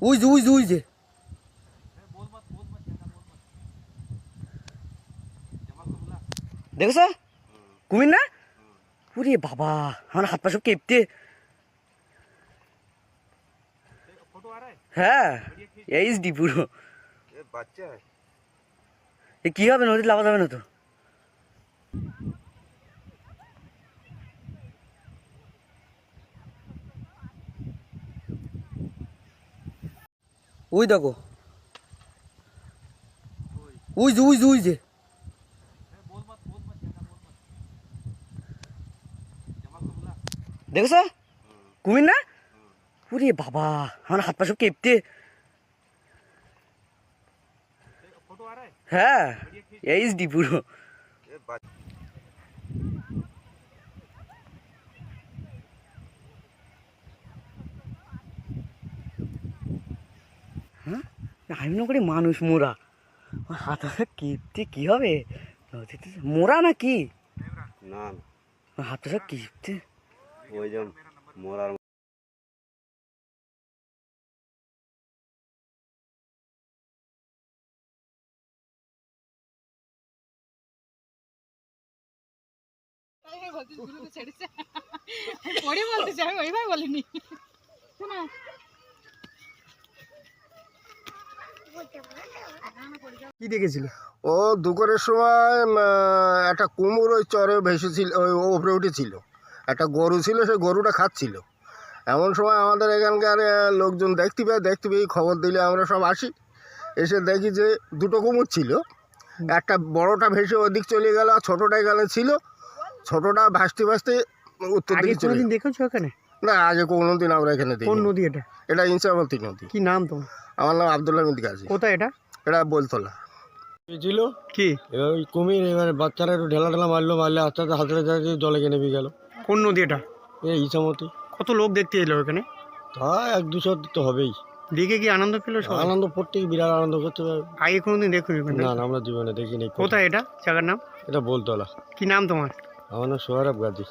We যে দেখছো কুমির না? ওরে বাবা, আমার হাত পা সব কেঁপতে। হ্যাঁ, এইচডি পুরো। বাচ্চা এ কি হবে, নদীতে লাফা যাবে না তো? ওই দেখো, উই যে দেখছো কুমির না? ওরে বাবা, আমার হাত পা সব কেঁপতে। হ্যাঁ, এইচডি পুরো। হ্যাঁ, আমি না করি মানুষ মোরা, আমার হাত পা কেঁপতে কি হবে নদীতে? মোরা না কি? না আমার হাত পা সব কেঁপতে। ওই যে মরার কি দেখেছিল? ও দুপুরের সময় একটা কুমুর ওই চরে ভেসেছিল, ওই ওপরে উঠেছিল। একটা গরু ছিল, সেই গরুটা খাচ্ছিল। এমন সময় আমাদের এখানকার লোকজন দেখতে পেয়ে খবর দিলে আমরা সব আসি। এসে দেখি যে দুটো কুমুর ছিল। একটা বড়টা ভেসে ওদিক চলে গেল, আর ছোটোটা এখানে ছিল। ছোটোটা ভাসতে ভাসতে উত্তর দিকে চলে গেল। দেখেছো এখানে? না, আগে কোনোদিন আমরা এখানে দেখি। কোন নদী এটা? এটা ইনসামতি নদী। কি নাম তোমার? আমার নাম আব্দুল্লাহ মিদ গাজী। কোথায় এটা? এটা বলতলা ছিল কি এবার ওই কুমির, এবারে বাচ্চারা একটু ঢেলা মারলে আস্তে আস্তে হাতে জলে কেনে নেমে গেল। কোন নদী এটা? এই ইসামতি। কত লোক দেখতে এলো এখানে? তা 1-200 তো হবেই। দেখে কি আনন্দ পেলো সবাই? আনন্দ, প্রত্যেক বিরাট আনন্দ করতে পারবে। আগে কোনোদিন দেখুন? না না, আমরা জীবনে দেখিনি। কোথায় এটা জায়গার নাম? এটা বলতলা। কি নাম তোমার? আমার নাম সোহরাব গাজী।